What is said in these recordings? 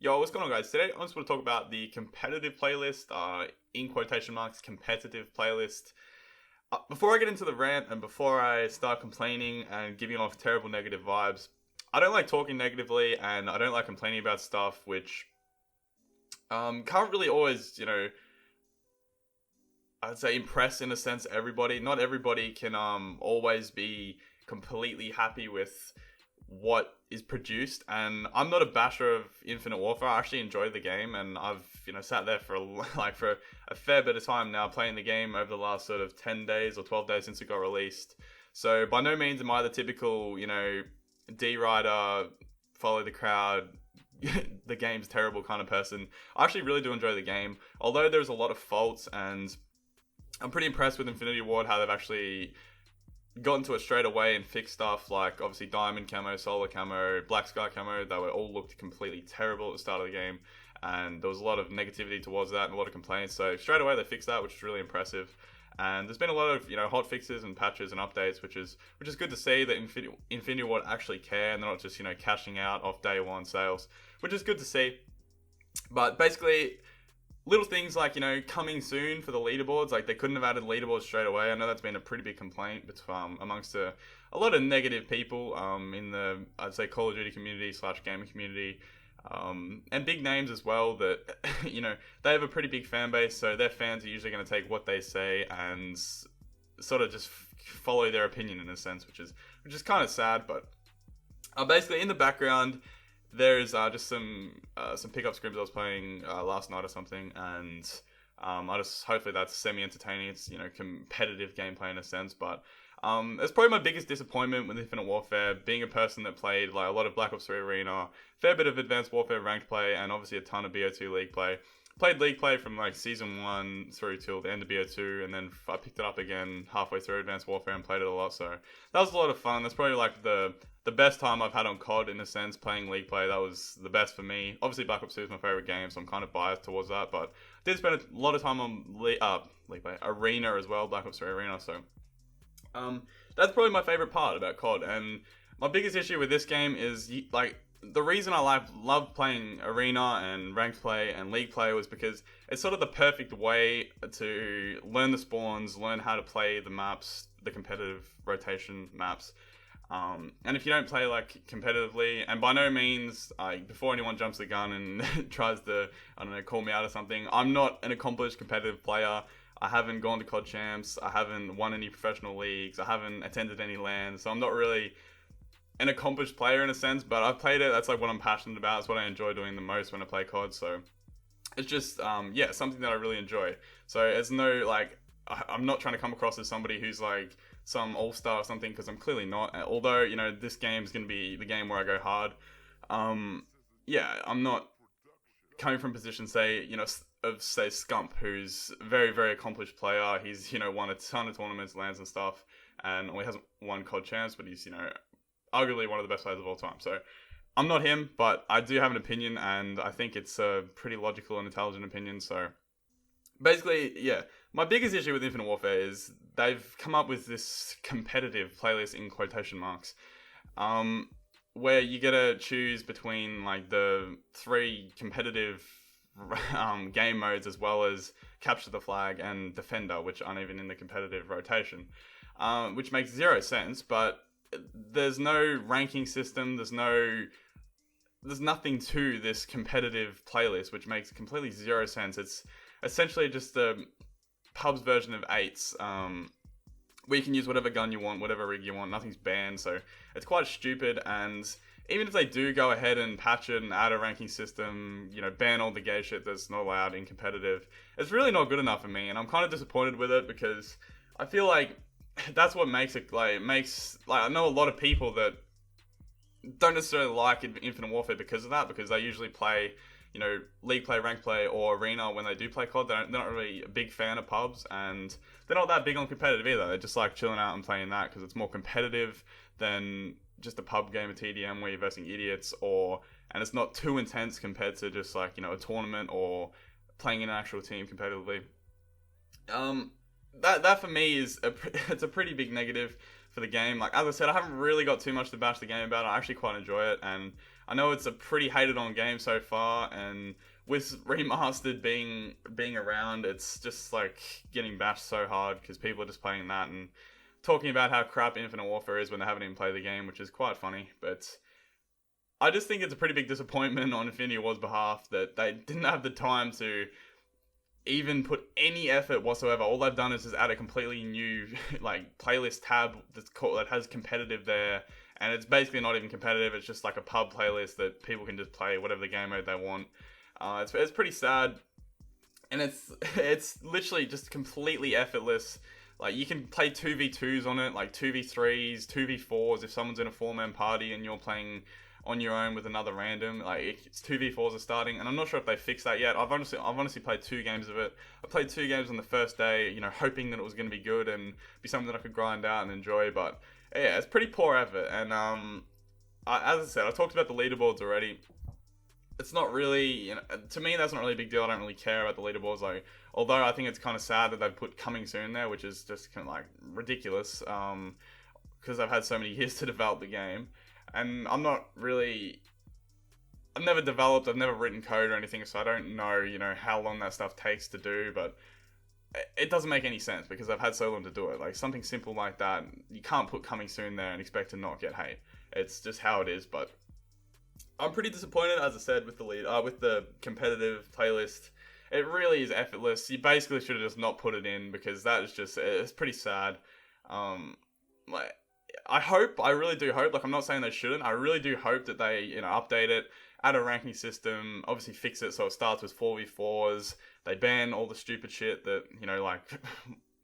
Yo, what's going on, guys? Today, I just want to talk about the competitive playlist, in quotation marks, competitive playlist. Before I get into the rant and before I start complaining and giving off terrible negative vibes, I don't like talking negatively and I don't like complaining about stuff which can't really always, I'd say impress in a sense everybody. Not everybody can always be completely happy with what is produced, and I'm not a basher of Infinite Warfare. I actually enjoy the game, and I've sat there for for a fair bit of time now playing the game over the last sort of 10 days or 12 days since it got released. So by no means am I the typical D-rider, follow the crowd, the game's terrible kind of person. I actually really do enjoy the game, although there's a lot of faults, and I'm pretty impressed with Infinity Ward, how they've actually gotten to it straight away and fixed stuff like obviously diamond camo, solar camo, black sky camo. They were all looked completely terrible at the start of the game, and there was a lot of negativity towards that and a lot of complaints. So straight away they fixed that, which is really impressive. And there's been a lot of hot fixes and patches and updates, which is good to see that Infinity Ward actually care and they're not just cashing out off day one sales, which is good to see. But basically, little things like, coming soon for the leaderboards. Like, they couldn't have added leaderboards straight away. I know that's been a pretty big complaint amongst a lot of negative people in the, I'd say, Call of Duty community / gaming community. And big names as well that, they have a pretty big fan base. So their fans are usually going to take what they say and sort of just follow their opinion in a sense, which is kind of sad. But basically, in the background, there's just some pickup scrims I was playing last night or something, and hopefully that's semi-entertaining. It's competitive gameplay in a sense, but it's probably my biggest disappointment with Infinite Warfare, being a person that played like a lot of Black Ops 3 Arena, fair bit of Advanced Warfare ranked play, and obviously a ton of BO2 League play. Played League play from like Season 1 through till the end of BO2, and then I picked it up again halfway through Advanced Warfare and played it a lot, so that was a lot of fun. That's probably like the best time I've had on COD in a sense, playing League play. That was the best for me. Obviously Black Ops 2 is my favourite game, so I'm kind of biased towards that, but I did spend a lot of time on League play, Arena as well, Black Ops 3 Arena, so that's probably my favourite part about COD. And my biggest issue with this game is the reason I love playing Arena and Ranked Play and League Play was because it's sort of the perfect way to learn the spawns, learn how to play the maps, the competitive rotation maps. And if you don't play like competitively, and by no means, before anyone jumps the gun and tries to, call me out or something, I'm not an accomplished competitive player. I haven't gone to COD Champs, I haven't won any professional leagues, I haven't attended any LANs, so I'm not really an accomplished player in a sense, but I've played it. That's like what I'm passionate about. It's what I enjoy doing the most when I play COD. So it's just something that I really enjoy. So it's no I'm not trying to come across as somebody who's like some all-star or something, because I'm clearly not. Although this game is going to be the game where I go hard. I'm not coming from a position, say Scump, who's a very, very accomplished player. He's won a ton of tournaments, LANs and stuff, and only hasn't won COD Champs, but he's arguably one of the best players of all time. So I'm not him, but I do have an opinion, and I think it's a pretty logical and intelligent opinion. So basically, my biggest issue with Infinite Warfare is they've come up with this competitive playlist in quotation marks, where you get to choose between like the 3 competitive game modes, as well as capture the flag and defender, which aren't even in the competitive rotation, which makes zero sense. But there's no ranking system, there's nothing to this competitive playlist, which makes completely zero sense. It's essentially just the pub's version of 8s, where you can use whatever gun you want, whatever rig you want, nothing's banned, so it's quite stupid. And even if they do go ahead and patch it and add a ranking system, ban all the gay shit that's not allowed in competitive, it's really not good enough for me, and I'm kind of disappointed with it, because I feel like that's what makes it, I know a lot of people that don't necessarily like Infinite Warfare because of that, because they usually play, League play, Rank play, or Arena when they do play COD. They're not really a big fan of pubs, and they're not that big on competitive either. They just like chilling out and playing that because it's more competitive than just a pub game of TDM where you're versing idiots, and it's not too intense compared to just like, a tournament or playing in an actual team competitively. That for me it's a pretty big negative for the game. Like, as I said, I haven't really got too much to bash the game about. I actually quite enjoy it, and I know it's a pretty hated on game so far, and with remastered being around, it's just like getting bashed so hard because people are just playing that and talking about how crap Infinite Warfare is when they haven't even played the game, which is quite funny. But I just think it's a pretty big disappointment on Infinity Ward's behalf that they didn't have the time to even put any effort whatsoever. All they've done is just add a completely new like playlist tab that has competitive there, and it's basically not even competitive. It's just like a pub playlist that people can just play whatever the game mode they want. It's pretty sad, and it's literally just completely effortless. Like, you can play 2v2s on it, like 2v3s, 2v4s if someone's in a 4-man party and you're playing on your own with another random. Like, it's 2v4s are starting, and I'm not sure if they fixed that yet. I've honestly played 2 games of it. I played 2 games on the first day, you know, hoping that it was going to be good and be something that I could grind out and enjoy, but yeah, it's pretty poor effort. And as I said, I talked about the leaderboards already. It's not really, you know, to me that's not really a big deal. I don't really care about the leaderboards. Like, although I think it's kind of sad that they've put coming soon there, which is just kind of like ridiculous, because they've had so many years to develop the game, and I've never developed, I've never written code or anything, so I don't know, you know, how long that stuff takes to do, but it doesn't make any sense because I've had so long to do it. Like, something simple like that, you can't put coming soon there and expect to not get hate. It's just how it is. But I'm pretty disappointed, as I said, with the competitive playlist. It really is effortless. You basically should have just not put it in, because that is just, it's pretty sad. Like, I really do hope, like, I'm not saying they shouldn't, I really do hope that they, you know, update it, add a ranking system, obviously fix it so it starts with 4v4s, they ban all the stupid shit that, you know, like,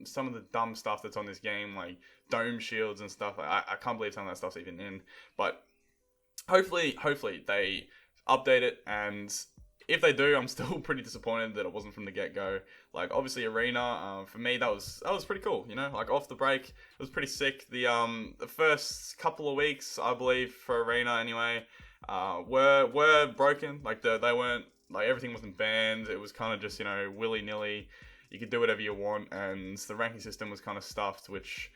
some of the dumb stuff that's on this game, like dome shields and stuff. Like, I can't believe some of that stuff's even in, but hopefully they update it, and if they do, I'm still pretty disappointed that it wasn't from the get-go. Like, obviously Arena, for me, that was pretty cool, you know, like, off the break, it was pretty sick. The first couple of weeks, I believe, for Arena anyway, were broken. Like, they weren't, like, everything wasn't banned. It was kind of just, you know, willy-nilly. You could do whatever you want, and the ranking system was kind of stuffed, which,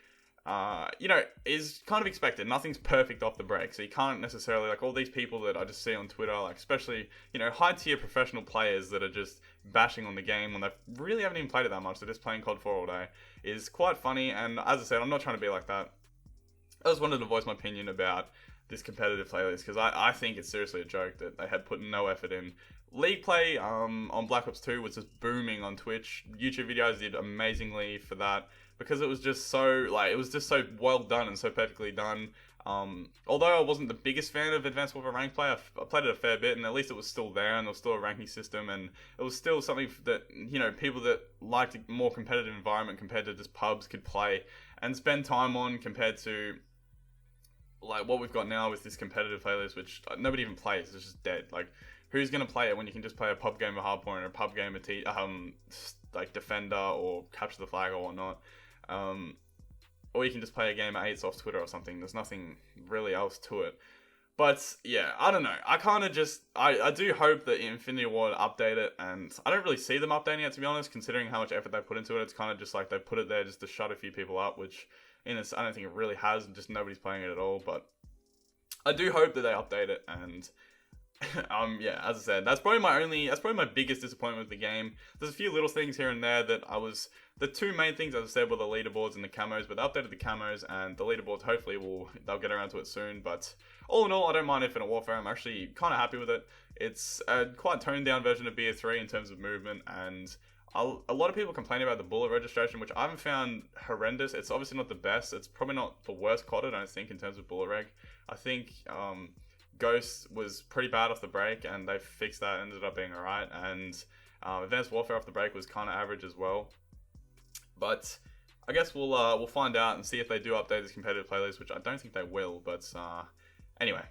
you know, is kind of expected. Nothing's perfect off the break, so you can't necessarily, like, all these people that I just see on Twitter, like, especially, you know, high-tier professional players that are just bashing on the game when they really haven't even played it that much, they're just playing COD 4 all day, is quite funny. And as I said, I'm not trying to be like that. I just wanted to voice my opinion about this competitive playlist, because I think it's seriously a joke that they had put no effort in. League play on Black Ops 2 was just booming on Twitch. YouTube videos did amazingly for that, because it was just so, like, it was just so well done and so perfectly done. Although I wasn't the biggest fan of Advanced Warfare rank play, I played it a fair bit, and at least it was still there, and there was still a ranking system, and it was still something that, you know, people that liked a more competitive environment compared to just pubs could play and spend time on, compared to, like, what we've got now with this competitive playlist, which nobody even plays. It's just dead. Like, who's going to play it when you can just play a pub game of Hardpoint or a pub game of like Defender or Capture the Flag or whatnot? Or you can just play a game of 8s off Twitter or something. There's nothing really else to it. But yeah, I don't know. I kind of just, I do hope that Infinity Ward update it, and I don't really see them updating it, to be honest, considering how much effort they put into it. It's kind of just like they put it there just to shut a few people up, which I don't think it really has, and just nobody's playing it at all. But I do hope that they update it, and yeah, as I said, that's probably my biggest disappointment with the game. There's a few little things here and there that the two main things, as I said, were the leaderboards and the camos, but they updated the camos, and the leaderboards, hopefully they'll get around to it soon. But all in all, I don't mind Infinite Warfare. I'm actually kind of happy with it. It's a quite toned down version of BO3 in terms of movement, and a lot of people complain about the bullet registration, which I haven't found horrendous. It's obviously not the best. It's probably not the worst COD, I don't think, in terms of bullet reg. I think Ghost was pretty bad off the break, and they fixed that, ended up being alright, and Advanced Warfare off the break was kind of average as well. But I guess we'll find out and see if they do update this competitive playlist, which I don't think they will. But anyway,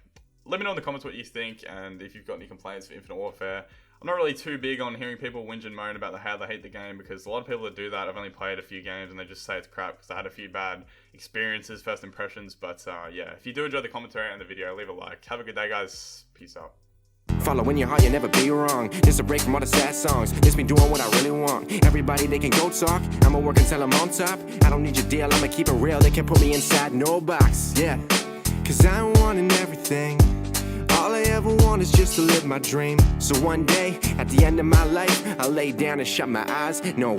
let me know in the comments what you think, and if you've got any complaints for Infinite Warfare. I'm not really too big on hearing people whinge and moan about how they hate the game, because a lot of people that do that have only played a few games and they just say it's crap because they had a few bad experiences, first impressions. But yeah, if you do enjoy the commentary and the video, leave a like. Have a good day, guys. Peace out. Following your heart, you never be wrong. Just a break from all the sad songs. Just me doing what I really want. Everybody, they can go talk. I'ma work until I'm on top. I don't need your deal, I'ma keep it real. They can put me inside no box, yeah. Cause I'm wanting everything. All I ever ever want is just to live my dream. So one day, at the end of my life, I'll lay down and shut my eyes. No.